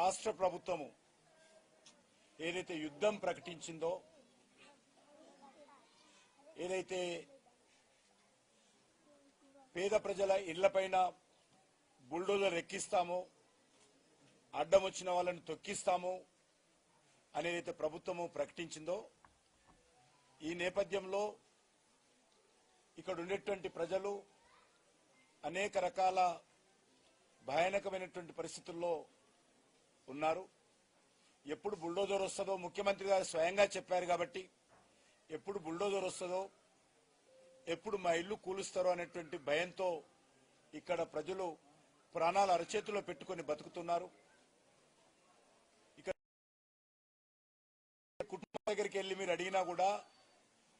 రాష్ట్ర ప్రభుత్వము ఏదైతే యుద్ధం ప్రకటించిందో, ఏదైతే పేద ప్రజల ఇళ్లపైన బుల్డోజర్ ఎక్కిస్తామో, అడ్డం వచ్చిన వాళ్ళని తొక్కిస్తాము అనేదైతే ప్రభుత్వము ప్రకటించిందో, ఈ నేపథ్యంలో ఇక్కడ ఉండేటువంటి ప్రజలు అనేక రకాల భయానకమైనటువంటి పరిస్థితుల్లో ఉన్నారు. ఎప్పుడు బుల్డోజర్ వస్తుందో ముఖ్యమంత్రి గారు స్వయంగా చెప్పారు కాబట్టి, ఎప్పుడు బుల్డోజర్ వస్తుందో, ఎప్పుడు మా ఇల్లు కూలుస్తారో అనేటువంటి భయంతో ఇక్కడ ప్రజలు ప్రాణాలు అరచేతిలో పెట్టుకొని బతుకుతున్నారు. ఇక్కడ కుటుంబం దగ్గరికి వెళ్లి మీరు అడిగినా కూడా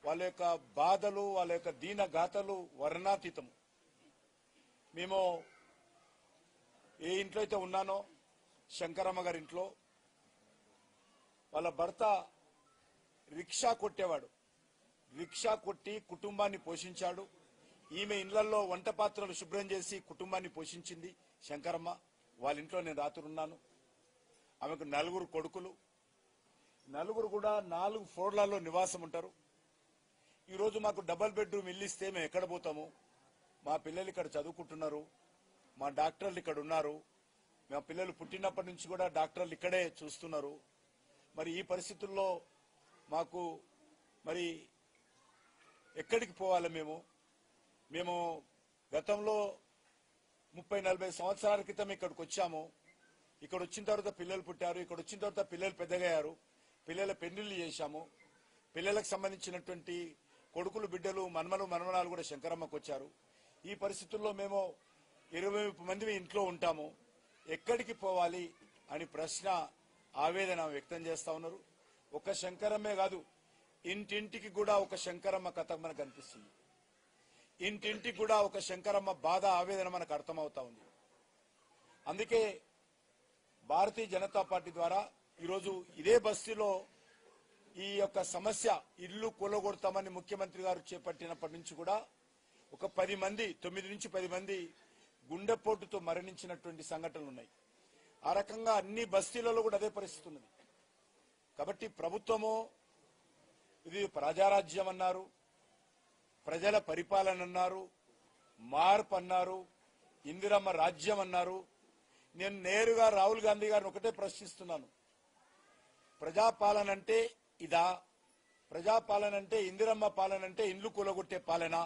వాళ్ళ యొక్క బాధలు, వాళ్ళ యొక్క దీన గాథలు వర్ణాతీతం. మేము ఏ ఇంట్లో అయితే ఉన్నానో, శంకరమ్మ గారి ఇంట్లో వాళ్ళ భర్త రిక్షా కొట్టేవాడు. రిక్షా కొట్టి కుటుంబాన్ని పోషించాడు. ఈమె ఇళ్లలో వంట పాత్రలు శుభ్రం చేసి కుటుంబాన్ని పోషించింది శంకరమ్మ. వాళ్ళ ఇంట్లో నేను రాత్రున్నాను. ఆమెకు 4 కొడుకులు, 4 కూడా 4 ఫ్లోర్లలో నివాసం ఉంటారు. ఈరోజు మాకు డబుల్ బెడ్రూమ్ ఇల్లు ఇస్తే మేము ఎక్కడ పోతాము? మా పిల్లలు ఇక్కడ చదువుకుంటున్నారు, మా డాక్టర్లు ఇక్కడ ఉన్నారు, మా పిల్లలు పుట్టినప్పటి నుంచి కూడా డాక్టర్లు ఇక్కడే చూస్తున్నారు. మరి ఈ పరిస్థితుల్లో మాకు మరి ఎక్కడికి పోవాలి? మేము గతంలో 30-40 సంవత్సరాల క్రితం ఇక్కడికి వచ్చాము. ఇక్కడ వచ్చిన తర్వాత పిల్లలు పుట్టారు, ఇక్కడ వచ్చిన తర్వాత పిల్లలు పెద్దగయ్యారు, పిల్లల పెళ్లిళ్ళు చేశాము. పిల్లలకు సంబంధించినటువంటి కొడుకులు, బిడ్డలు, మనమనాలు కూడా శంకరమ్మకు వచ్చారు. ఈ పరిస్థితుల్లో మేము 20 మంది ఇంట్లో ఉంటాము, ఎక్కడికి పోవాలి అని ప్రశ్న, ఆవేదన వ్యక్తం చేస్తా ఉన్నారు. ఒక శంకరమ్మే కాదు, ఇంటింటికి కూడా ఒక శంకరమ్మ కథ మనకు కనిపిస్తుంది. ఇంటింటికి కూడా ఒక శంకరమ్మ బాధ, ఆవేదన మనకు అర్థమవుతా ఉంది. అందుకే భారతీయ జనతా పార్టీ ద్వారా ఈరోజు ఇదే బస్తీలో ఈ యొక్క సమస్య, ఇల్లు కూలగొడతామని ముఖ్యమంత్రి గారు చేపట్టినప్పటి నుంచి కూడా ఒక 9 నుంచి 10 మంది గుండెపోటుతో మరణించినటువంటి సంఘటనలు ఉన్నాయి. ఆ రకంగా అన్ని బస్తీలలో కూడా అదే పరిస్థితి ఉన్నది. కాబట్టి ప్రభుత్వము ఇది ప్రజారాజ్యం అన్నారు, ప్రజల పరిపాలన అన్నారు, మార్పు అన్నారు, ఇందిరమ్మ రాజ్యం అన్నారు. నేను నేరుగా రాహుల్ గాంధీ గారిని ఒకటే ప్రశ్నిస్తున్నాను, ప్రజాపాలన అంటే ఇదా? ప్రజాపాలన అంటే ఇందిరమ్మ పాలన అంటే ఇండ్లు కూలగొట్టే పాలన?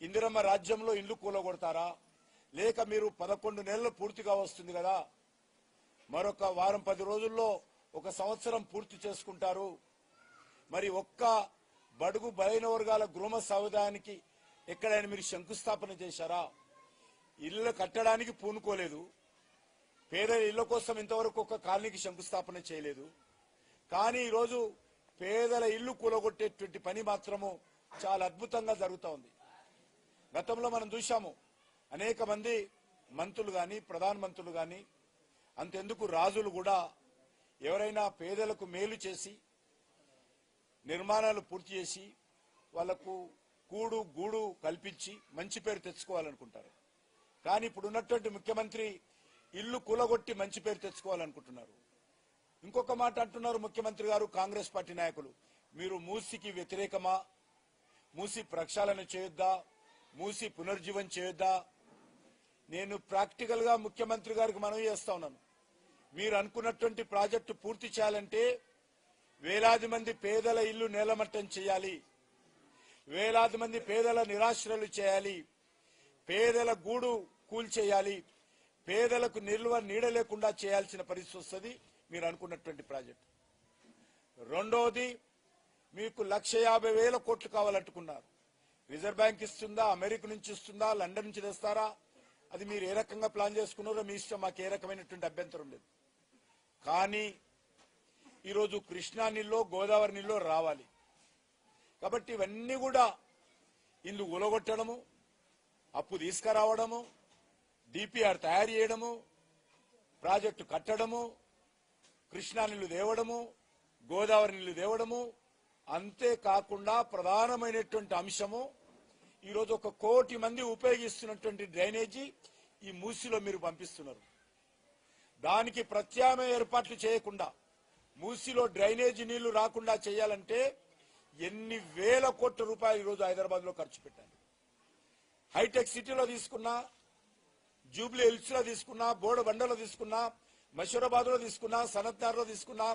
ఇందిరమ్మ రాజ్యంలో ఇండ్లు కూలగొడతారా? లేక మీరు 11 నెలలు పూర్తిగా వస్తుంది కదా, మరొక వారం 10 రోజుల్లో 1 సంవత్సరం పూర్తి చేసుకుంటారు. మరి ఒక్క బడుగు బలైన వర్గాల గృహ సముదాయానికి ఎక్కడైనా మీరు శంకుస్థాపన చేశారా? ఇళ్లు కట్టడానికి పూనుకోలేదు. పేదల ఇళ్ల కోసం ఇంతవరకు ఒక కాలనీకి శంకుస్థాపన చేయలేదు. కానీ ఈరోజు పేదల ఇల్లు కూలగొట్టేటువంటి పని మాత్రము చాలా అద్భుతంగా జరుగుతూ ఉంది. గతంలో మనం చూశాము, అనేక మంది మంత్రులు గాని, ప్రధానమంత్రులు గాని, అంతెందుకు రాజులు కూడా ఎవరైనా పేదలకు మేలు చేసి నిర్మాణాలు పూర్తి చేసి వాళ్లకు కూడు గూడు కల్పించి మంచి పేరు తెచ్చుకోవాలనుకుంటారు. కానీ ఇప్పుడు ఉన్నటువంటి ముఖ్యమంత్రి ఇల్లు కూలగొట్టి మంచి పేరు తెచ్చుకోవాలనుకుంటున్నారు. ఇంకొక మాట అంటున్నారు ముఖ్యమంత్రి గారు, కాంగ్రెస్ పార్టీ నాయకులు, మీరు మూసీకి వ్యతిరేకమా? మూసీ ప్రక్షాళన చేయొద్దా? మూసీ పునర్జీవం చేయొద్దా? నేను ప్రాక్టికల్ గా ముఖ్యమంత్రి గారికి మనవి చేస్తా ఉన్నాను, మీరు అనుకున్నటువంటి ప్రాజెక్టు పూర్తి చేయాలంటే వేలాది మంది పేదల ఇల్లు నేలమట్టం చేయాలి, వేలాది మంది పేదల నిరాశ్రయులు చేయాలి, పేదల గూడు కూల్చేయాలి, పేదలకు నిల్వ నీడ లేకుండా చేయాల్సిన పరిస్థితి వస్తుంది మీరు అనుకున్నటువంటి ప్రాజెక్టు. రెండోది, మీకు 1,50,000 కోట్లు కావాలంటుకున్నారు. రిజర్వ్ బ్యాంక్ ఇస్తుందా? అమెరికా నుంచి ఇస్తుందా? లండన్ నుంచి తెస్తారా? అది మీరు ఏ రకంగా ప్లాన్ చేసుకున్నారో మీ ఇష్టం, మాకు ఏ రకమైనటువంటి అభ్యంతరం లేదు. కానీ ఈరోజు కృష్ణా నీళ్ళు, గోదావరి నీళ్ళు రావాలి. కాబట్టి ఇవన్నీ కూడా ఇల్లు కూలగొట్టడము, అప్పు తీసుకురావడము, డిపిఆర్ తయారు చేయడము, ప్రాజెక్టు కట్టడము, కృష్ణా నీళ్లు తేవడము, గోదావరి నీళ్లు తేవడము, అంతేకాకుండా ప్రధానమైనటువంటి అంశము ఈరోజు 1 కోటి మంది ఉపయోగిస్తున్నటువంటి డ్రైనేజీ ఈ మూసీలో మీరు పంపిస్తున్నారు. దానికి ప్రత్యామ్నాయ ఏర్పాట్లు చేయకుండా మూసీలో డ్రైనేజీ నీళ్లు రాకుండా చేయాలంటే ఎన్ని వేల కోట్ల రూపాయలు ఈరోజు హైదరాబాద్ లో ఖర్చు పెట్టాలి. హైటెక్ సిటీలో తీసుకున్నా, జూబ్లీ హిల్స్ లో తీసుకున్నా, బోడబండలో తీసుకున్నా, మషూరాబాద్ లో తీసుకున్నా, సనత్ నగర్ లో తీసుకున్నా,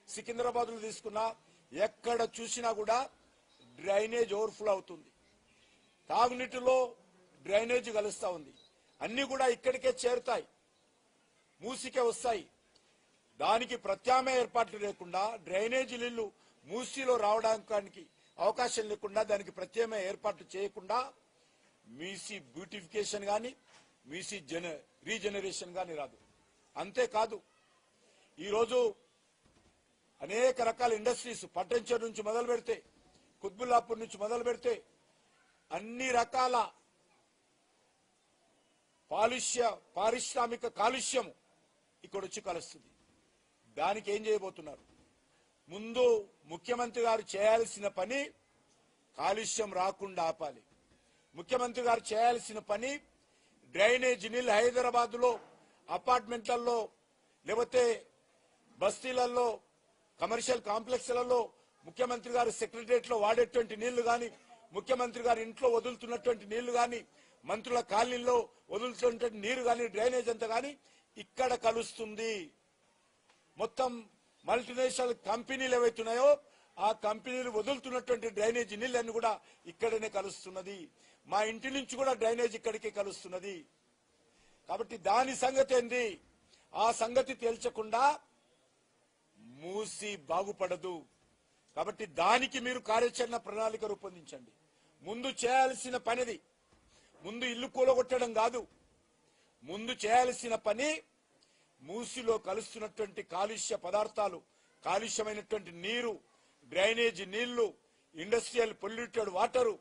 సికింద్రాబాద్ లో తీసుకున్నా, ఎక్కడ చూసినా కూడా డ్రైనేజ్ ఓవర్ఫ్లో అవుతుంది. తాగునీటిలో డ్రైనేజ్ కలుస్తా ఉంది. అన్ని కూడా ఇక్కడికే చేరుతాయి, మూసికే వస్తాయి. దానికి ప్రత్యామ్నాయ ఏర్పాట్లు లేకుండా, డ్రైనేజీ నీళ్లు మూసీలో రావడానికి అవకాశం లేకుండా, దానికి ప్రత్యామ్నాయ ఏర్పాట్లు చేయకుండా మీసీ బ్యూటిఫికేషన్ గాని, మీసీ రీజనరేషన్ గాని రాదు. అంతేకాదు, ఈరోజు అనేక రకాల ఇండస్ట్రీస్ పట్టంచేరు నుంచి మొదలు పెడితే, కుత్బుల్లాపూర్ నుంచి మొదలు పెడితే అన్ని రకాల పారిశ్రామిక కాలుష్యం ఇక్కడ వచ్చి కలుస్తుంది. దానికి ఏం చేయబోతున్నారు? ముందు ముఖ్యమంత్రి గారు చేయాల్సిన పని కాలుష్యం రాకుండా ఆపాలి. ముఖ్యమంత్రి గారు చేయాల్సిన పని డ్రైనేజ్ నీళ్లు హైదరాబాద్ లో అపార్ట్మెంట్లలో, లేకపోతే బస్తీలలో, కమర్షియల్ కాంప్లెక్స్లలో ముఖ్యమంత్రి గారు సెక్రటరియట్ లో వాడేటువంటి నీళ్లు గాని, ముఖ్యమంత్రి గారి ఇంట్లో వదులుతున్నటువంటి నీళ్లు గాని, మంత్రుల కాలనీల్లో వదులుతున్నటువంటి నీరు గాని, డ్రైనేజ్ అంతా గాని ఇక్కడ కలుస్తుంది. మొత్తం మల్టీనేషనల్ కంపెనీలు ఏవైతున్నాయో ఆ కంపెనీలు వదులుతున్నటువంటి డ్రైనేజీ నీళ్ళన్ని కూడా ఇక్కడనే కలుస్తున్నది. మా ఇంటి నుంచి కూడా డ్రైనేజ్ ఇక్కడికే కలుస్తున్నది. కాబట్టి దాని సంగతి ఏంది? ఆ సంగతి తేల్చకుండా మూసి బాగుపడదు. కాబట్టి దానికి మీరు కార్యాచరణ ప్రణాళిక రూపొందించండి. ముందు చేయాల్సిన పనిది ముందు ఇల్లు కూలగొట్టడం కాదు. ముందు చేయాల్సిన పని మూసిలో కలుస్తున్నటువంటి కాలుష్య పదార్థాలు, కాలుష్యమైనటువంటి నీరు, డ్రైనేజీ నీళ్లు, ఇండస్ట్రియల్ పొల్యూటెడ్ వాటరు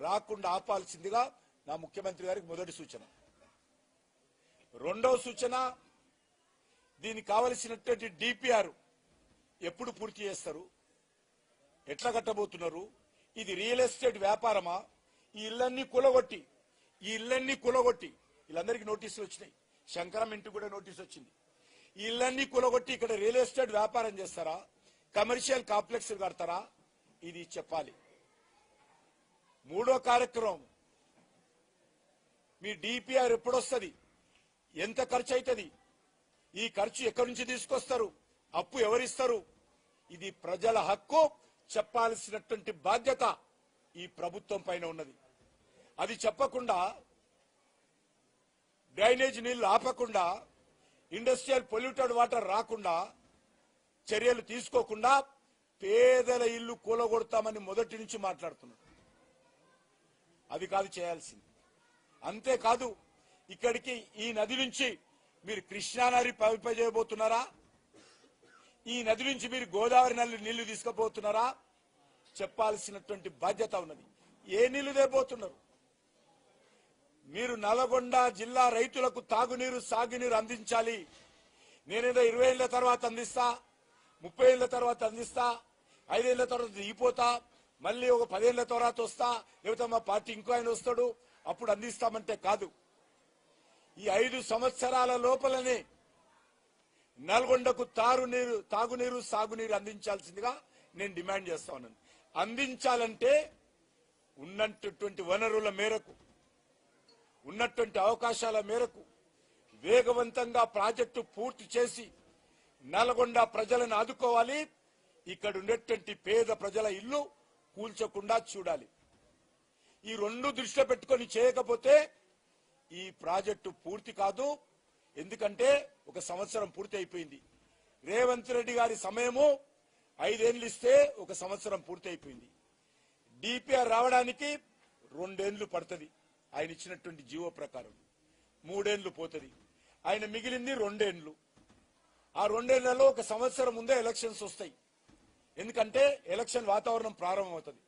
రాకుండా ఆపాల్సిందిగా నా ముఖ్యమంత్రి గారికి మొదటి సూచన. రెండవ సూచన, దీనికి కావలసినటువంటి డిపిఆర్ ఎప్పుడు పూర్తి చేస్తారు? ఎట్లా కట్టబోతున్నారు? ఇది రియల్ ఎస్టేట్ వ్యాపారమా? ఈ ఇళ్లన్నీ కూలగొట్టి వీళ్ళందరికీ నోటీసులు వచ్చినాయి. శంకరం ఇంటికి కూడా నోటీస్ వచ్చింది. ఈ ఇళ్లన్నీ కూలగొట్టి ఇక్కడ రియల్ ఎస్టేట్ వ్యాపారం చేస్తారా? కమర్షియల్ కాంప్లెక్స్ కడతారా? ఇది చెప్పాలి. మూడో కార్యక్రమం, మీ డిపిఆర్ ఎప్పుడొస్తుంది? ఎంత ఖర్చు అవుతుంది? ఈ ఖర్చు ఎక్కడి నుంచి తీసుకొస్తారు? అప్పు ఎవరిస్తారు? ఇది ప్రజల హక్కు. చెప్పాల్సినటువంటి బాధ్యత ఈ ప్రభుత్వం పైన ఉన్నది. అది చెప్పకుండా, డ్రైనేజ్ నీళ్లు ఆపకుండా, ఇండస్ట్రియల్ పొల్యూటెడ్ వాటర్ రాకుండా చర్యలు తీసుకోకుండా పేదల ఇల్లు కూలగొడతామని మొదటి నుంచి మాట్లాడుతున్నారు. అది కాదు చేయాల్సింది. అంతేకాదు, ఇక్కడికి ఈ నది నుంచి మీరు కృష్ణానది చేయబోతున్నారా? ఈ నది నుంచి మీరు గోదావరి నీళ్లు తీసుకుపోతున్నారా? చెప్పాల్సినటువంటి బాధ్యత ఉన్నది. ఏ నీళ్లు తేబోతున్నారు? మీరు నల్గొండ జిల్లా రైతులకు తాగునీరు, సాగునీరు అందించాలి. నేనేదో 20 ఏళ్ల తర్వాత అందిస్తా, 30 ఏళ్ల తర్వాత అందిస్తా, 5 ఏళ్ల తర్వాత దిగిపోతా, మళ్ళీ ఒక 10 ఏళ్ల తర్వాత వస్తా, లేకపోతే మా పార్టీ ఇంకో ఆయన వస్తాడు అప్పుడు అందిస్తామంటే కాదు. ఈ 5 సంవత్సరాల లోపలనే నల్గొండకు తాగునీరు, సాగునీరు అందించాల్సిందిగా నేను డిమాండ్ చేస్తా ఉన్నాను. అందించాలంటే ఉన్నటువంటి వనరుల మేరకు, ఉన్నటువంటి అవకాశాల మేరకు వేగవంతంగా ప్రాజెక్టు పూర్తి చేసి నల్గొండ ప్రజలను ఆదుకోవాలి. ఇక్కడ ఉన్నటువంటి పేద ప్రజల ఇల్లు కూల్చకుండా చూడాలి. ఈ రెండు దృష్టిలో పెట్టుకొని చేయకపోతే ఈ ప్రాజెక్టు పూర్తి కాదు. ఎందుకంటే 1 సంవత్సరం పూర్తి అయిపోయింది. రేవంత్ రెడ్డి గారి సమయము 5 ఏళ్లు ఇస్తే 1 సంవత్సరం పూర్తి అయిపోయింది. డిపిఆర్ రావడానికి 2 ఏళ్లు పడుతుంది. ఆయన ఇచ్చినటువంటి జీవో ప్రకారం 3 ఏళ్లు పోతుంది. ఆయన మిగిలింది 2 ఏళ్లు. ఆ 2 ఏళ్లలో 1 సంవత్సరం ముందే ఎలక్షన్స్ వస్తాయి. ఎందుకంటే ఎలక్షన్ వాతావరణం ప్రారంభమవుతుంది.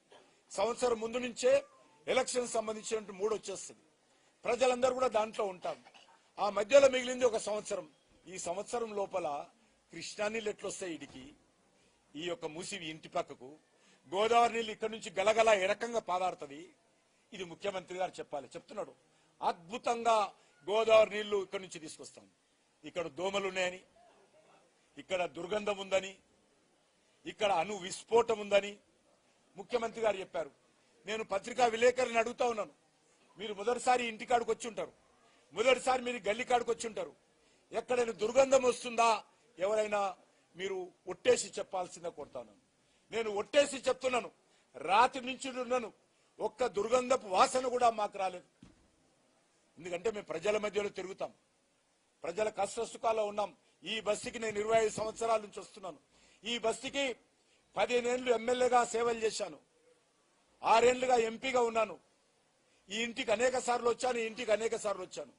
సంవత్సరం ముందు నుంచే ఎలక్షన్ సంబంధించినటువంటి మూడు వచ్చేస్తుంది. ప్రజలందరూ కూడా దాంట్లో ఉంటారు. ఆ మధ్యలో మిగిలింది 1 సంవత్సరం. ఈ సంవత్సరం లోపల కృష్ణా నీళ్ళు ఎట్లొస్తాయి? ఇడికి ఈ యొక్క మూసి ఇంటి పక్కకు గోదావరి నీళ్ళు ఇక్కడ నుంచి గలగల ఏ రకంగా పాదాడుతుంది? ఇది ముఖ్యమంత్రి గారు చెప్పాలి. చెప్తున్నాడు, అద్భుతంగా గోదావరి నీళ్లు ఇక్కడ నుంచి తీసుకొస్తాం. ఇక్కడ దోమలు ఉన్నాయని, ఇక్కడ దుర్గంధం ఉందని, ఇక్కడ అణు విస్ఫోటం ఉందని ముఖ్యమంత్రి గారు చెప్పారు. నేను పత్రికా విలేకరులను అడుగుతా ఉన్నాను, మీరు మొదటిసారి ఇంటికాడికి వచ్చి ఉంటారు, మొదటిసారి మీరు గల్లీ కాడికి వచ్చి ఉంటారు. ఎక్కడైనా దుర్గంధం వస్తుందా ఎవరైనా మీరు ఒట్టేసి చెప్పాల్సిందే కోరుతాను. నేను ఒట్టేసి చెప్తున్నాను, రాత్రి నుంచి ఉన్నాను, ఒక్క దుర్గంధపు వాసన కూడా మాకు రాలేదు. ఎందుకంటే మేము ప్రజల మధ్యలో తిరుగుతాం, ప్రజల కష్ట సుఖాల్లో ఉన్నాం. ఈ బస్తీకి నేను 25 సంవత్సరాల నుంచి వస్తున్నాను. ఈ బస్తీకి 15 ఏళ్లు ఎమ్మెల్యేగా సేవలు చేశాను, 6 ఏళ్లుగా ఎంపీగా ఉన్నాను. ఈ ఇంటికి అనేక సార్లు వచ్చాను, ఈ ఇంటికి అనేక సార్లు వచ్చాను.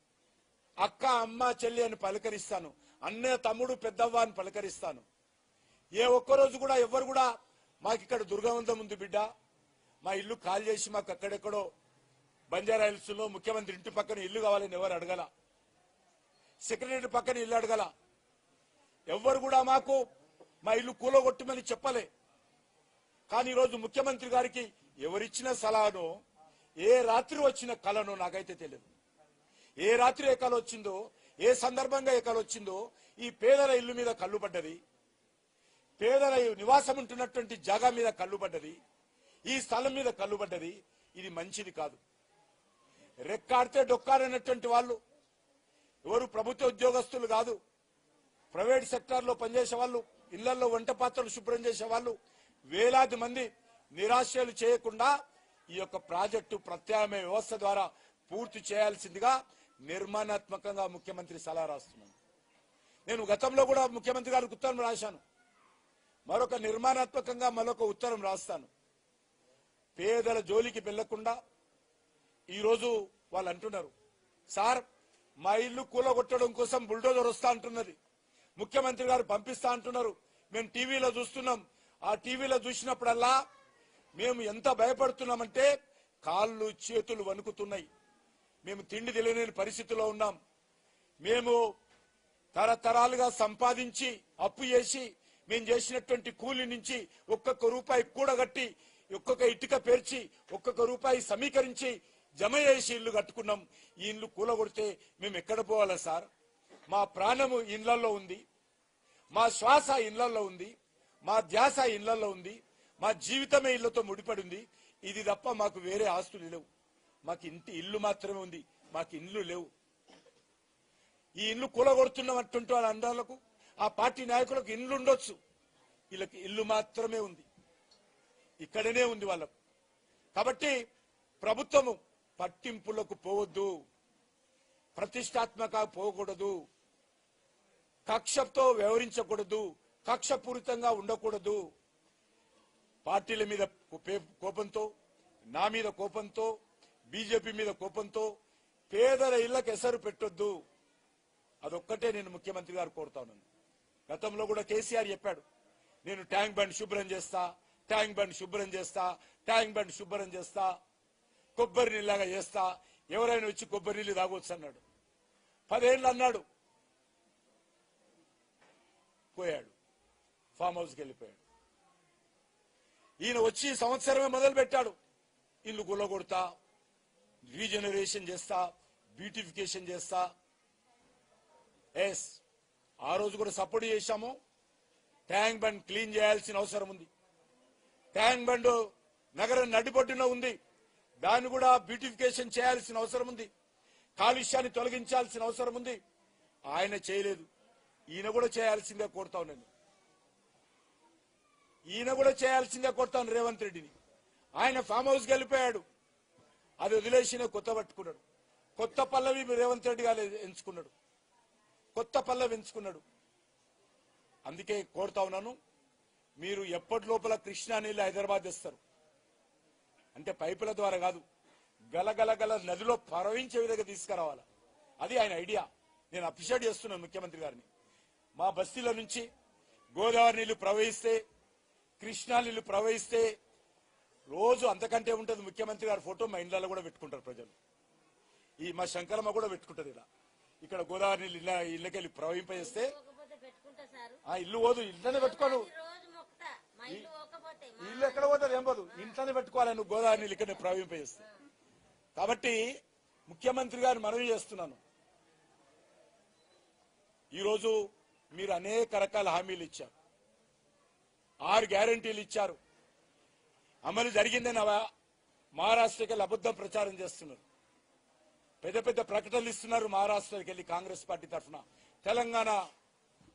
అక్క, అమ్మ, చెల్లి అని పలకరిస్తాను, అన్నయ్య, తమ్ముడు, పెద్దవ్వ అని పలకరిస్తాను. ఏ ఒక్కరోజు కూడా ఎవ్వరు కూడా మాకు ఇక్కడ దుర్గంధం ఉంది బిడ్డ, మా ఇల్లు కాల్ చేసి మాకు అక్కడెక్కడో బంజారా హిల్స్ లో ముఖ్యమంత్రి ఇంటి పక్కన ఇల్లు కావాలని ఎవరు అడగల, సెక్రటరీ పక్కన ఇల్లు అడగల, ఎవ్వరు కూడా మాకు మా ఇల్లు కూలగొట్టమని చెప్పలే. కానీ ఈరోజు ముఖ్యమంత్రి గారికి ఎవరిచ్చిన సలహానో, ఏ రాత్రి వచ్చిన కళనో నాకైతే తెలియదు. ఏ రాత్రి ఏ కళ వచ్చిందో, ఏ సందర్భంగా ఏ కళ వచ్చిందో, ఈ పేదల ఇల్లు మీద కళ్ళు పడ్డది, పేదల నివాసం ఉంటున్నటువంటి జాగా మీద కళ్ళు పడ్డది, ఈ స్థలం మీద కళ్ళు పడ్డది. ఇది మంచిది కాదు. రెక్కాడితే డొక్కాడనటువంటి వాళ్ళు ఎవరు ప్రభుత్వ ఉద్యోగస్తులు కాదు, ప్రైవేట్ సెక్టార్ లో పనిచేసే వాళ్ళు, ఇళ్లలో వంట పాత్రలు శుభ్రం చేసే వాళ్ళు వేలాది మంది నిరాశలు చేయకుండా ఈ యొక్క ప్రాజెక్టు ప్రత్యామ్నాయ వ్యవస్థ ద్వారా పూర్తి చేయాల్సిందిగా నిర్మాణాత్మకంగా ముఖ్యమంత్రి సలహా రాస్తున్నాను. నేను గతంలో కూడా ముఖ్యమంత్రి గారికి ఉత్తరం రాశాను, మరొక నిర్మాణాత్మకంగా మరొక ఉత్తరం రాస్తాను. పేదల జోలికి వెళ్లకుండా ఈరోజు వాళ్ళు అంటున్నారు, సార్ మా ఇల్లు కూలగొట్టడం కోసం బుల్డోజర్ వస్తా అంటున్నది, ముఖ్యమంత్రి గారు పంపిస్తా అంటున్నారు. మేము టీవీలో చూస్తున్నాం, ఆ టీవీలో చూసినప్పుడల్లా మేము ఎంత భయపడుతున్నామంటే కాళ్ళు చేతులు వణుకుతున్నాయి. మేము తిండి తెలియని పరిస్థితిలో ఉన్నాం. మేము తరతరాలుగా సంపాదించి అప్పు చేసి మేము చేసినటువంటి కూలి నుంచి ఒక్కొక్క రూపాయి కూడగట్టి, ఒక్కొక్క ఇటుక పేర్చి, ఒక్కొక్క రూపాయి సమీకరించి జమ చేసి ఇల్లు కట్టుకున్నాం. ఈ ఇల్లు కూలగొడితే మేము ఎక్కడ పోవాలా సార్? మా ప్రాణము ఇళ్లలో ఉంది, మా శ్వాస ఇళ్లలో ఉంది, మా ధ్యాస ఇళ్లలో ఉంది, మా జీవితమే ఇళ్లతో ముడిపడి ఉంది. ఇది తప్ప మాకు వేరే ఆస్తులు లేవు. మాకు ఇల్లు మాత్రమే ఉంది, మాకు ఇల్లు లేవు. ఈ ఇల్లు కూలగొడుతున్నటువంటి వాళ్ళ అందాలకు, ఆ పార్టీ నాయకులకు ఇల్లు ఉండొచ్చు, వీళ్ళకి ఇల్లు మాత్రమే ఉంది, ఇక్కడనే ఉంది వాళ్ళకు. కాబట్టి ప్రభుత్వము పట్టింపులకు పోవద్దు, ప్రతిష్టాత్మక పోకూడదు, కక్షతో వ్యవహరించకూడదు, కక్షపూరితంగా ఉండకూడదు. పార్టీల మీద కోపంతో, నా మీద కోపంతో, బీజేపీ మీద కోపంతో పేదల ఇళ్లకు ఎసరు పెట్టొద్దు. అదొక్కటే నేను ముఖ్యమంత్రి గారు కోరుతా ఉన్నాను. గతంలో కూడా కేసీఆర్ చెప్పాడు, నేను ట్యాంక్ బండ్ శుభ్రం చేస్తా, ట్యాంక్ బండ్ శుభ్రం చేస్తా, ట్యాంక్ బండ్ శుభ్రం చేస్తా, కొబ్బరి నీళ్ళగా చేస్తా, ఎవరైనా వచ్చి కొబ్బరి నీళ్ళు తాగొచ్చు అన్నాడు. 10 ఏళ్ళు అన్నాడు, పోయాడు, ఫామ్ హౌస్కి వెళ్ళిపోయాడు. ఈయన వచ్చి సంవత్సరమే మొదలు పెట్టాడు, ఇల్లు గుల్లగొడతా, రీజనరేషన్ చేస్తా, బ్యూటిఫికేషన్ చేస్తా. ఎస్, ఆ రోజు కూడా సపోర్ట్ చేశాము. ట్యాంక్ బండ్ క్లీన్ చేయాల్సిన అవసరం ఉంది. ట్యాంక్ బండ్ నగరం నడిబొడ్డున ఉంది, దాన్ని కూడా బ్యూటిఫికేషన్ చేయాల్సిన అవసరం ఉంది. కాలుష్యాన్ని తొలగించాల్సిన అవసరం ఉంది. ఆయన చేయలేదు, ఈయన కూడా చేయాల్సిందే కోరుతా ఉన్నాను. ఈయన కూడా చేయాల్సిందే కోరుతాను రేవంత్ రెడ్డిని. ఆయన ఫామ్ హౌస్కి వెళ్ళిపోయాడు, అది వదిలేసిన కొత్త పట్టుకున్నాడు. కొత్త పల్లవి రేవంత్ రెడ్డి గారు ఎంచుకున్నాడు, కొత్త పల్లవి ఎంచుకున్నాడు. అందుకే కోరుతా ఉన్నాను, మీరు ఎప్పటి లోపల కృష్ణా నీళ్ళు హైదరాబాద్ తెస్తారు అంటే పైపుల ద్వారా కాదు, గలగల గల నదిలో ప్రవహించే విధంగా తీసుకురావాలా. అది ఆయన ఐడియా. నేను అప్రిషియేట్ చేస్తున్నాను ముఖ్యమంత్రి గారిని. మా బస్తీల నుంచి గోదావరి నీళ్లు ప్రవహిస్తే, కృష్ణా నీళ్లు ప్రవహిస్తే రోజు అంతకంటే ఉంటుంది. ముఖ్యమంత్రి గారి ఫోటో మా ఇండ్లలో కూడా పెట్టుకుంటారు ప్రజలు. ఈ మా శంకరమ్మ కూడా పెట్టుకుంటారు. ఇక్కడ గోదావరి నీళ్ళు ఇళ్ళకెళ్ళి ప్రవహింపజేస్తే ఆ ఇల్లు పోదు, ఇంట్లోనే పెట్టుకోను. ఇల్లు ఎక్కడ పోతుంది, ఏం పోదు, ఇంట్లోనే పెట్టుకోవాలి నువ్వు గోదావరి నీళ్ళు ఇక్కడ ప్రవహింపజేస్తే. కాబట్టి ముఖ్యమంత్రి గారిని మనవి చేస్తున్నాను, ఈరోజు మీరు అనేక రకాల హామీలు ఇచ్చారు, 6 గ్యారెంటీలు ఇచ్చారు. అమలు జరిగిందని మహారాష్ట్రకి వెళ్ళి అబద్ధం ప్రచారం చేస్తున్నారు. పెద్ద పెద్ద ప్రకటనలు ఇస్తున్నారు మహారాష్ట్రకి వెళ్ళి కాంగ్రెస్ పార్టీ తరఫున. తెలంగాణ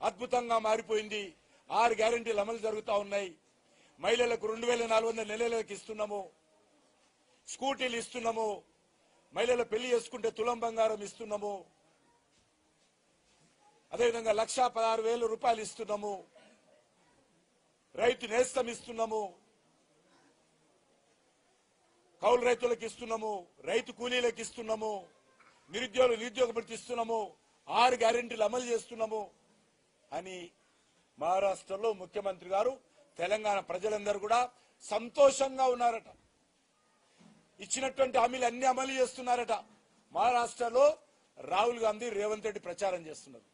అద్భుతంగా మారిపోయింది, 6 గ్యారెంటీలు అమలు జరుగుతా ఉన్నాయి. మహిళలకు 2400 నెలలకు ఇస్తున్నాము, స్కూటీలు ఇస్తున్నాము, మహిళలు పెళ్లి చేసుకుంటే తులం బంగారం ఇస్తున్నాము, అదేవిధంగా 1,16,000 రూపాయలు ఇస్తున్నాము, రైతు నేస్తం ఇస్తున్నాము, కౌలు రైతులకు ఇస్తున్నాము, రైతు కూలీలకు ఇస్తున్నాము, నిరుద్యోగ భృతి ఇస్తున్నాము, 6 గ్యారెంటీలు అమలు చేస్తున్నాము అని మహారాష్ట్రలో ముఖ్యమంత్రి గారు, తెలంగాణ ప్రజలందరూ కూడా సంతోషంగా ఉన్నారట. ఇచ్చినటువంటి హామీలు అన్ని అమలు చేస్తున్నారట. మహారాష్ట్రలో రాహుల్ గాంధీ, రేవంత్ రెడ్డి ప్రచారం చేస్తున్నారు.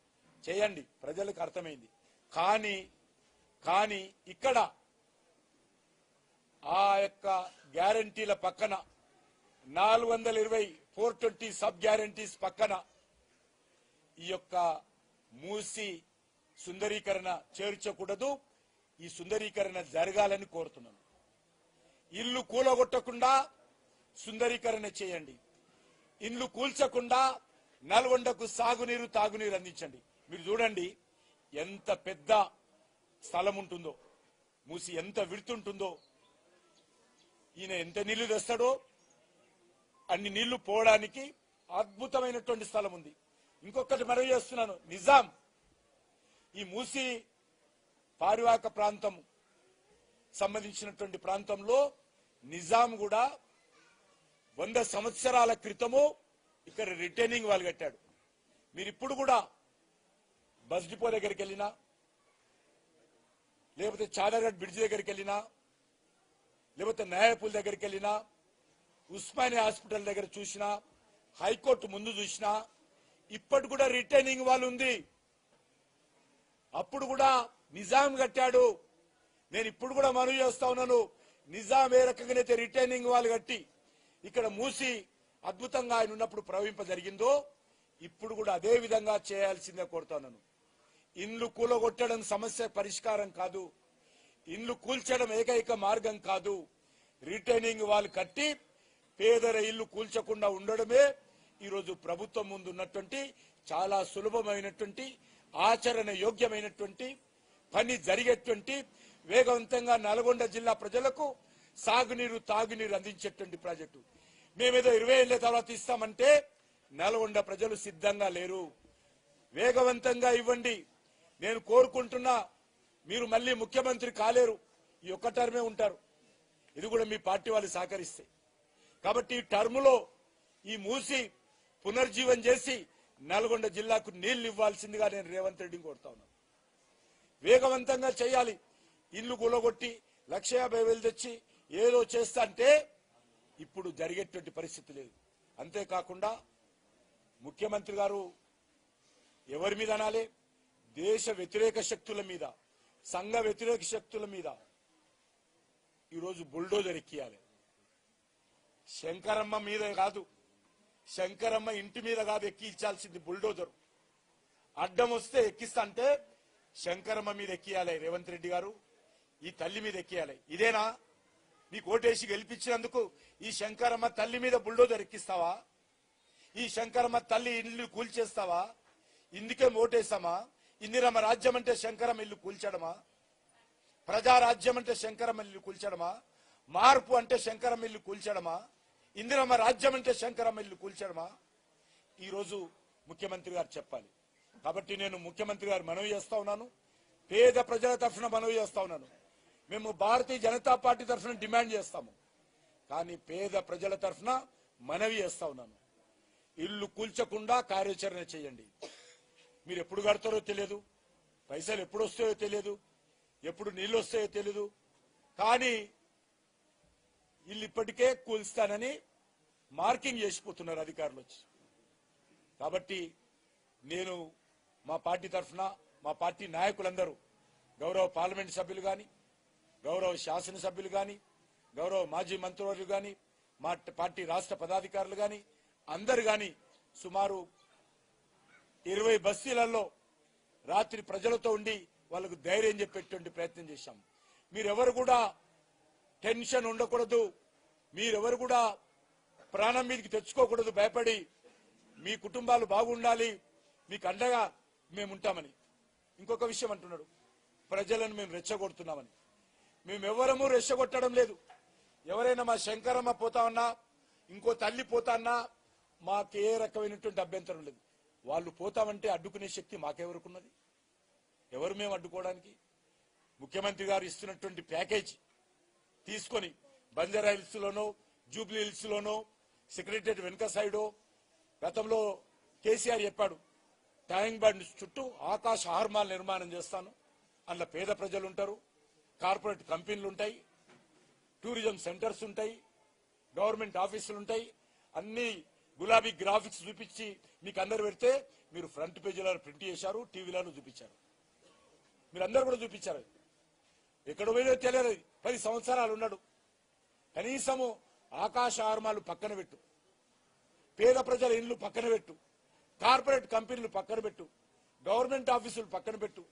చేయండి, ప్రజలకు అర్థమైంది. కానీ ఇక్కడ ఆ యొక్క గ్యారంటీల పక్కన 420 420 సబ్ గ్యారంటీస్ పక్కన ఈ యొక్క మూసి సుందరీకరణ చేర్చకూడదు. ఈ సుందరీకరణ జరగాలని కోరుతున్నాను. ఇల్లు కూలగొట్టకుండా సుందరీకరణ చేయండి. ఇల్లు కూల్చకుండా నల్గొండకు సాగునీరు, తాగునీరు అందించండి. మీరు చూడండి ఎంత పెద్ద స్థలం ఉంటుందో, మూసి ఎంత విడుతుంటుందో. ఈయన ఎంత నీళ్లు తెస్తాడో అన్ని నీళ్లు పోవడానికి అద్భుతమైనటువంటి స్థలం ఉంది. ఇంకొకటి మనవి చేస్తున్నాను, నిజాం ఈ మూసి పారివాహక ప్రాంతం సంబంధించినటువంటి ప్రాంతంలో నిజాం కూడా 100 సంవత్సరాల క్రితము ఇక్కడ రిటైనింగ్ వాల్ కట్టాడు. మీరు ఇప్పుడు కూడా బస్ డిపో దగ్గరికి వెళ్ళినా, లేకపోతే చాదర్ఘట్ బ్రిడ్జ్ దగ్గరికి వెళ్ళినా, లేకపోతే నాయపూల్ దగ్గరికి వెళ్ళినా, ఉస్మానియా హాస్పిటల్ దగ్గర చూసినా, హైకోర్టు ముందు చూసినా, ఇప్పటి కూడా రిటైనింగ్ వాల్ ఉంది. అప్పుడు కూడా నిజాం కట్టాడు. నేను ఇప్పుడు కూడా మనవి చేస్తా ఉన్నాను, నిజాం ఏ రకంగానైతే రిటైనింగ్ వాల్ కట్టి ఇక్కడ మూసి అద్భుతంగా ఆయన ఉన్నప్పుడు ప్రవహింప జరిగిందో, ఇప్పుడు కూడా అదే విధంగా చేయాల్సిందే కోరుతున్నాను. ఇండ్లు కూలగొట్టడం సమస్య పరిష్కారం కాదు, ఇండ్లు కూల్చడం ఏకైక మార్గం కాదు. రిటైనింగ్ వాల్ కట్టి పేదల ఇల్లు కూల్చకుండా ఉండడమే ఈరోజు ప్రభుత్వం ముందు ఉన్నటువంటి చాలా సులభమైనటువంటి, ఆచరణ యోగ్యమైనటువంటి పని జరిగేటువంటి, వేగవంతంగా నల్గొండ జిల్లా ప్రజలకు సాగునీరు, తాగునీరు అందించేటువంటి ప్రాజెక్టు. మేమేదో 20 ఏళ్ల తర్వాత ఇస్తామంటే నల్గొండ ప్రజలు సిద్ధంగా లేరు. వేగవంతంగా ఇవ్వండి. నేను కోరుకుంటున్నా, మీరు మళ్ళీ ముఖ్యమంత్రి కాలేరు, ఈ ఒక్క టర్మే ఉంటారు. ఇది కూడా మీ పార్టీ వాళ్ళు సహకరిస్తే. కాబట్టి ఈ టర్ములో ఈ మూసి పునర్జీవం చేసి నల్గొండ జిల్లాకు నీళ్లు ఇవ్వాల్సిందిగా నేను రేవంత్ రెడ్డిని కోరుతా ఉన్నాను. వేగవంతంగా చేయాలి. ఇల్లు కూలగొట్టి 1,50,000 తెచ్చి ఏదో చేస్తా అంటే ఇప్పుడు జరిగేటువంటి పరిస్థితి లేదు. అంతేకాకుండా ముఖ్యమంత్రి గారు ఎవరి మీద అనాలి? దేశ వ్యతిరేక శక్తుల మీద, సంఘ వ్యతిరేక శక్తుల మీద ఈరోజు బుల్డోజర్ ఎక్కియాలి. శంకరమ్మ మీద కాదు, శంకరమ్మ ఇంటి మీద కాదు ఎక్కించాల్సింది బుల్డోజర్. అడ్డం వస్తే ఎక్కిస్తా అంటే శంకరమ్మ మీద ఎక్కియాలి రేవంత్ రెడ్డి గారు, ఈ తల్లి మీద ఎక్కియాలి. ఇదేనా మీకు ఓటేసి గెలిపించినందుకు? ఈ శంకరమ్మ తల్లి మీద బుల్డోజర్ ఎక్కిస్తావా? ఈ శంకరమ్మ తల్లి ఇల్లు కూల్చేస్తావా? ఇందుకే ఓటేస్తామా? ఇందిరమ్మ రాజ్యం అంటే శంకరమ్మ ఇల్లు కూల్చడమా? ప్రజారాజ్యం అంటే శంకరమ్మ ఇల్లు కూల్చడమా? మార్పు అంటే శంకరమ్మ ఇల్లు కూల్చడమా? ఇందిరమ్మ రాజ్యం అంటే శంకరమ్మ ఇల్లు కూల్చడమా? ఈరోజు ముఖ్యమంత్రి గారు చెప్పాలి. కాబట్టి నేను ముఖ్యమంత్రి గారు మనవి చేస్తా ఉన్నాను, పేద ప్రజల తరఫున మనవి చేస్తా ఉన్నాను. మేము భారతీయ జనతా పార్టీ తరఫున డిమాండ్ చేస్తాము, కానీ పేద ప్రజల తరఫున మనవి చేస్తా ఉన్నాను. ఇల్లు కూల్చకుండా కార్యాచరణ చేయండి. మీరు ఎప్పుడు కడతారో తెలియదు, పైసలు ఎప్పుడు వస్తాయో తెలియదు, ఎప్పుడు నీళ్లు వస్తాయో తెలియదు, కానీ ఇల్లు ఇప్పటికే కూల్స్తానని మార్కింగ్ చేసిపోతున్నారు అధికారులు వచ్చి. కాబట్టి నేను మా పార్టీ తరఫున, మా పార్టీ నాయకులందరూ, గౌరవ పార్లమెంట్ సభ్యులు కానీ, గౌరవ శాసనసభ్యులు కానీ, గౌరవ మాజీ మంత్రివర్యులు కానీ, మా పార్టీ రాష్ట్ర పదాధికారులు కానీ, అందరు కానీ సుమారు 20 బస్తీలలో రాత్రి ప్రజలతో ఉండి వాళ్ళకు ధైర్యం చెప్పేటువంటి ప్రయత్నం చేశాం. మీరెవరు కూడా టెన్షన్ ఉండకూడదు, మీరెవరు కూడా ప్రాణం మీదకి తెచ్చుకోకూడదు భయపడి, మీ కుటుంబాలు బాగుండాలి, మీకు అండగా మేము ఉంటామని. ఇంకొక విషయం అంటున్నాడు, ప్రజలను మేము రెచ్చగొడుతున్నామని. మేమెవరము రెచ్చగొట్టడం లేదు. ఎవరైనా మా శంకరమ్మ పోతామన్నా, ఇంకో తల్లి పోతాన్నా మాకే రకమైనటువంటి అభ్యంతరం లేదు. వాళ్ళు పోతామంటే అడ్డుకునే శక్తి మాకెవరుకున్నది? ఎవరు మేము అడ్డుకోవడానికి? ముఖ్యమంత్రి గారు ఇస్తున్నటువంటి ప్యాకేజ్ తీసుకొని బంజారా హిల్స్ లోనో, జూబ్లీ హిల్స్ లోనో, సెక్రటరియట్ వెనుక సైడో, గతంలో కేసీఆర్ చెప్పాడు ట్యాంక్ బండ్ చుట్టూ ఆకాశ హార్మాల్ నిర్మాణం చేస్తాను, అందులో పేద ప్రజలు ఉంటారు, కార్పొరేట్ కంపెనీలు ఉంటాయి, టూరిజం సెంటర్స్ ఉంటాయి, గవర్నమెంట్ ఆఫీసులు ఉంటాయి, అన్ని గులాబీ గ్రాఫిక్స్ చూపించి మీకు అందరు పెడితే మీరు ఫ్రంట్ పేజీలలో ప్రింట్ చేశారు, టీవీలలో చూపించారు, మీరు అందరు కూడా చూపించారు. ఎక్కడ పోయినా తెలియదు. 10 సంవత్సరాలు ఉన్నాడు. కనీసము ఆకాశ హార్మాలు పక్కన పెట్టు, పేద ప్రజల ఇళ్లు పక్కన పెట్టు, కార్పొరేట్ కంపెనీలు పక్కన పెట్టు, గవర్నమెంట్ ఆఫీసులు పక్కన పెట్టు.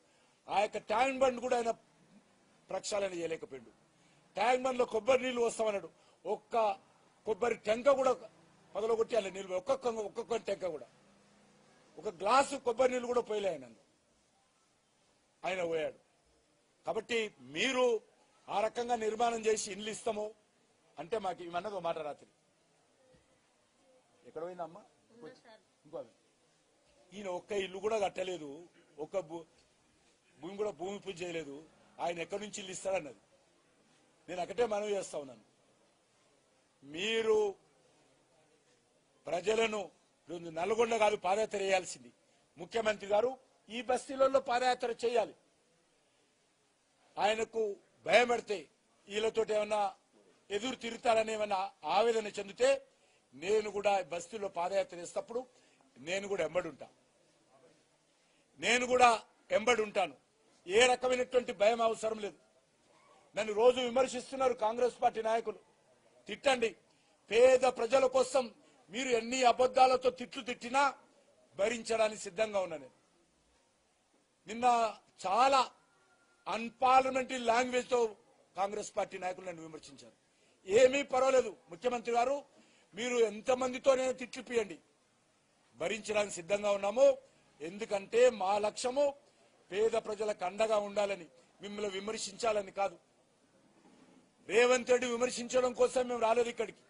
ఆ యొక్క ట్యాంక్ బండ్ కూడా ఆయన ప్రక్షాళన చేయలేకపోయాడు. ట్యాంక్ బండ్ లో కొబ్బరి నీళ్లు వస్తామన్నాడు, ఒక్క కొబ్బరి టెంక కూడా పగలగొట్టి అలా నీళ్ళు, ఒక్కొక్క టెంక కూడా, ఒక గ్లాసు కొబ్బరి నీళ్లు కూడా పోయలే ఆయన పోయాడు. కాబట్టి మీరు ఆ రకంగా నిర్మాణం చేసి ఇల్లు ఇస్తాము అంటే మాకు ఇవన్నది మాట రాత్రి ఎక్కడ పోయిందమ్మా? ఇంకో ఈయన ఒక్క ఇల్లు కూడా కట్టలేదు, ఒక్క భూమి కూడా భూమి పూజ చేయలేదు. ఆయన ఎక్కడి నుంచి ఇల్లు ఇస్తాడన్నది. నేను ఒకటే మనవి చేస్తా ఉన్నాను, మీరు ప్రజలను నల్గొండ కాదు పాదయాత్ర చేయాల్సింది. ముఖ్యమంత్రి గారు ఈ బస్తీలలో పాదయాత్ర చేయాలి. ఆయనకు భయం పడితే వీళ్ళతో ఏమన్నా ఎదురు తిరుగుతారని ఏమన్నా ఆవేదన చెందితే నేను కూడా బస్తీలో పాదయాత్ర చేసేటప్పుడు నేను కూడా ఎంబడి ఉంటాను. ఏ రకమైనటువంటి భయం అవసరం లేదు. నన్ను రోజు విమర్శిస్తున్నారు కాంగ్రెస్ పార్టీ నాయకులు, తిట్టండి. పేద ప్రజల కోసం మీరు ఎన్ని అబద్ధాలతో తిట్లు తిట్టినా భరించడానికి సిద్ధంగా ఉన్నా. నేను నిన్న చాలా అన్పార్లమెంటరీ లాంగ్వేజ్ తో కాంగ్రెస్ పార్టీ నాయకులు నన్ను విమర్శించారు. ఏమీ పర్వాలేదు ముఖ్యమంత్రి గారు, మీరు ఎంతమందితో నేను తిట్లు పియండి, భరించడానికి సిద్ధంగా ఉన్నాము. ఎందుకంటే మా లక్ష్యము పేద ప్రజలకు అండగా ఉండాలని, మిమ్మల్ని విమర్శించాలని కాదు. రేవంత్ రెడ్డి విమర్శించడం కోసం మేము రాలేదు ఇక్కడికి.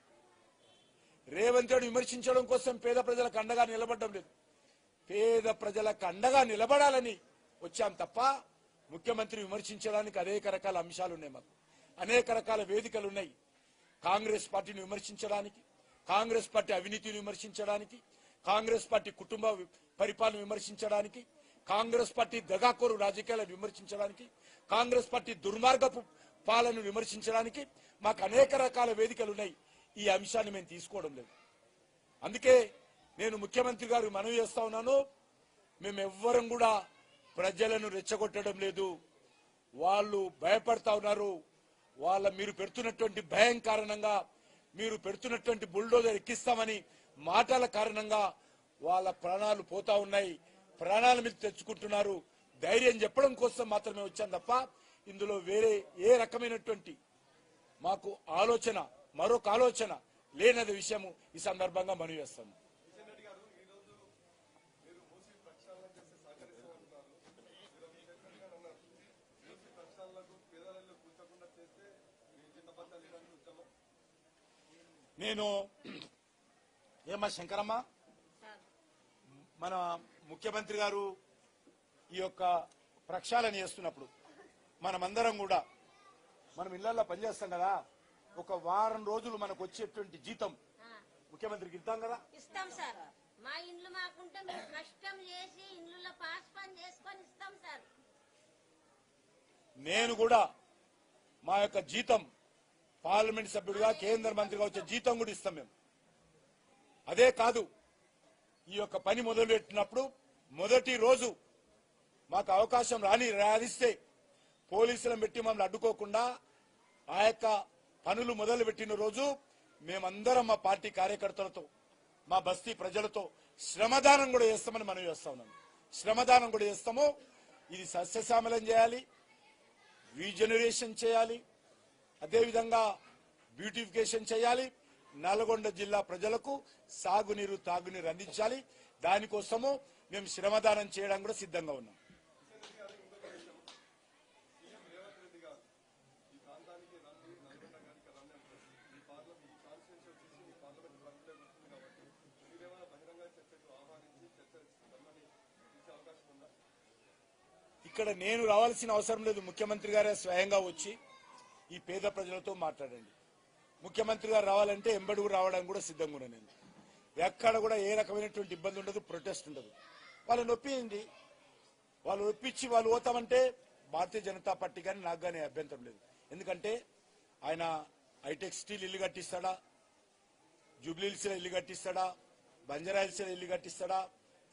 రేవంత్ రెడ్డి విమర్శించడం కోసం పేద ప్రజలకు అండగా నిలబడడం లేదు. పేద ప్రజలకు అండగా నిలబడాలని వచ్చాం తప్ప ముఖ్యమంత్రి విమర్శించడానికి అనేక రకాల అంశాలు ఉన్నాయి. మాకు అనేక రకాల వేదికలు ఉన్నాయి. కాంగ్రెస్ పార్టీని విమర్శించడానికి, కాంగ్రెస్ పార్టీ అవినీతిని విమర్శించడానికి, కాంగ్రెస్ పార్టీ కుటుంబ పరిపాలన విమర్శించడానికి, కాంగ్రెస్ పార్టీ దగాకోరు రాజకీయాలను విమర్శించడానికి, కాంగ్రెస్ పార్టీ దుర్మార్గపు పాలనను విమర్శించడానికి మాకు అనేక రకాల వేదికలు ఉన్నాయి. ఈ అంశాన్ని మేము తీసుకోవడం లేదు. అందుకే నేను ముఖ్యమంత్రి గారు మనవి చేస్తా ఉన్నాను, మేమెవ్వరం కూడా ప్రజలను రెచ్చగొట్టడం లేదు. వాళ్ళు భయపడతా ఉన్నారు. మీరు పెడుతున్నటువంటి భయం కారణంగా, మీరు పెడుతున్నటువంటి బుల్డోజర్ ఎక్కిస్తామని మాటల కారణంగా వాళ్ళ ప్రాణాలు పోతా ఉన్నాయి. ప్రాణాల మీద తెచ్చుకుంటున్నారు. ధైర్యం చెప్పడం కోసం మాత్రమే వచ్చాను తప్ప ఇందులో వేరే ఏ రకమైనటువంటి మాకు ఆలోచన, మరొక ఆలోచన లేనది విషయము ఈ సందర్భంగా మనవి చేస్తాను. నేను ఏమ్మా శంకరమ్మ, మన ముఖ్యమంత్రి గారు ఈ యొక్క ప్రక్షాళన చేస్తున్నప్పుడు మనమందరం కూడా మనం ఇళ్లలో పనిచేస్తాం కదా, ఒక వారం రోజులు మనకు వచ్చేటువంటి జీతం ముఖ్యమంత్రికి ఇద్దాం కదా. ఇస్తాం సార్. మా ఇండ్లు మాకుంటే మేము కష్టం చేసి ఇండ్లలో పాస్ పని చేసుకొని ఇస్తాం సార్. నేను కూడా మా యొక్క జీతం పార్లమెంట్ సభ్యుడిగా, కేంద్ర మంత్రిగా వచ్చే జీతం కూడా ఇస్తాం మేము. అదే కాదు, ఈ యొక్క పని మొదలుపెట్టినప్పుడు మొదటి రోజు మాకు అవకాశం రాణిస్తే పోలీసులను పెట్టి మమ్మల్ని అడ్డుకోకుండా ఆ యొక్క పనులు మొదలు పెట్టిన రోజు మేమందరం మా పార్టీ కార్యకర్తలతో, మా బస్తీ ప్రజలతో శ్రమదానం కూడా చేస్తామని మనం చేస్తా ఉన్నాం. శ్రమదానం కూడా చేస్తాము. ఇది సస్యశ్యామలం చేయాలి, రీజనరేషన్ చేయాలి, అదేవిధంగా బ్యూటిఫికేషన్ చేయాలి. నల్గొండ జిల్లా ప్రజలకు సాగునీరు తాగునీరు అందించాలి. దానికోసము మేము శ్రమదానం చేయడానికి కూడా సిద్ధంగా ఉన్నాం. ఇక్కడ నేను రావాల్సిన అవసరం లేదు. ముఖ్యమంత్రి గారే స్వయంగా వచ్చి ఈ పేద ప్రజలతో మాట్లాడండి. ముఖ్యమంత్రి గారు రావాలంటే ఎంబడుగు రావడానికి కూడా సిద్ధంగా ఉన్నాను నేను. ఎక్కడ కూడా ఏ రకమైనటువంటి ఇబ్బంది ఉండదు, ప్రొటెస్ట్ ఉండదు. వాళ్ళని ఒప్పియండి. వాళ్ళు ఒప్పించి వాళ్ళు పోతామంటే భారతీయ జనతా పార్టీ కానీ నాకు కానీ అభ్యంతరం లేదు. ఎందుకంటే ఆయన హైటెక్ స్టీల్ ఇల్లు కట్టిస్తాడా, జూబ్లీహిల్స్ లో ఇల్లు కట్టిస్తాడా, బంజారాహిల్స్ లో ఇల్లు కట్టిస్తాడా,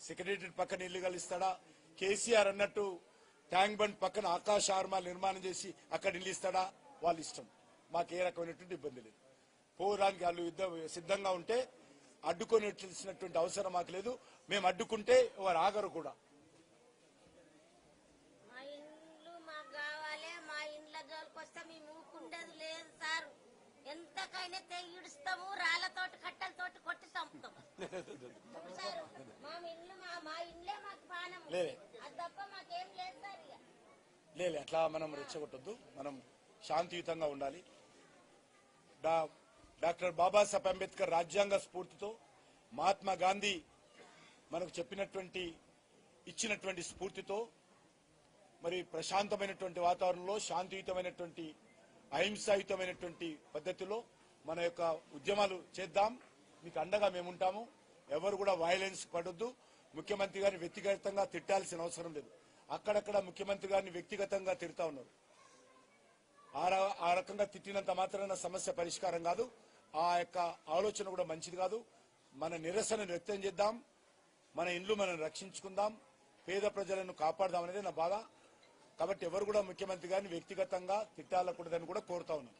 సెక్రటరియట్ పక్కన ఇల్లు కలిస్తాడా, కేసీఆర్ అన్నట్టు ట్యాంక్ బండ్ పక్కన ఆకాశ ఆర్మాలు నిర్మాణం చేసి అక్కడ ఇల్లు ఇస్తాడా, వాళ్ళ ఇష్టం. మాకు ఏ రకమైనటువంటి ఇబ్బంది లేదు. పోవడానికి వాళ్ళు సిద్ధంగా ఉంటే అడ్డుకొని తెలిసినటువంటి అవసరం మాకు లేదు. మేము అడ్డుకుంటే వారు ఆగరు కూడా. మా ఇండ్లు మాకు కావాలి. మా ఇండ్ల జోలికి వస్తే మేము ఊకుండేది లేదు సార్. ఎంతకైనా తెగిడుస్తాము, రాళ్లతోటి కట్టెలతోటి కొట్టి చంపుతాం సార్. మా ఇండ్లే మాకు పానం. అది తప్ప మాకేం లేదు సార్. లేదు, అట్లా మనం రెచ్చగొట్టద్దు. మనం శాంతియుతంగా ఉండాలి. డాక్టర్ బాబాసాహెబ్ అంబేద్కర్ రాజ్యాంగ స్ఫూర్తితో, మహాత్మా గాంధీ మనకు ఇచ్చినటువంటి స్ఫూర్తితో మరి ప్రశాంతమైనటువంటి వాతావరణంలో, శాంతియుతమైనటువంటి అహింసాయుతమైనటువంటి పద్ధతిలో మన యొక్క ఉద్యమాలు చేద్దాం. మీకు అండగా మేముంటాము. ఎవరు కూడా వైలెన్స్ పడొద్దు. ముఖ్యమంత్రి గారిని వ్యక్తిగతంగా తిట్టాల్సిన అవసరం లేదు. అక్కడక్కడ ముఖ్యమంత్రి గారిని వ్యక్తిగతంగా తిడతా ఉన్నారు. ఆ రకంగా తిట్టినంత మాత్రాన సమస్య పరిష్కారం కాదు. ఆ యొక్క ఆలోచన కూడా మంచిది కాదు. మన నిరసనను వ్యక్తం చేద్దాం. మన ఇండ్లు మనం రక్షించుకుందాం. పేద ప్రజలను కాపాడదాం అనేది నా బాధ. కాబట్టి ఎవరు కూడా ముఖ్యమంత్రి గారిని వ్యక్తిగతంగా తిట్టాలకూడదని కూడా కోరుతా ఉన్నాను.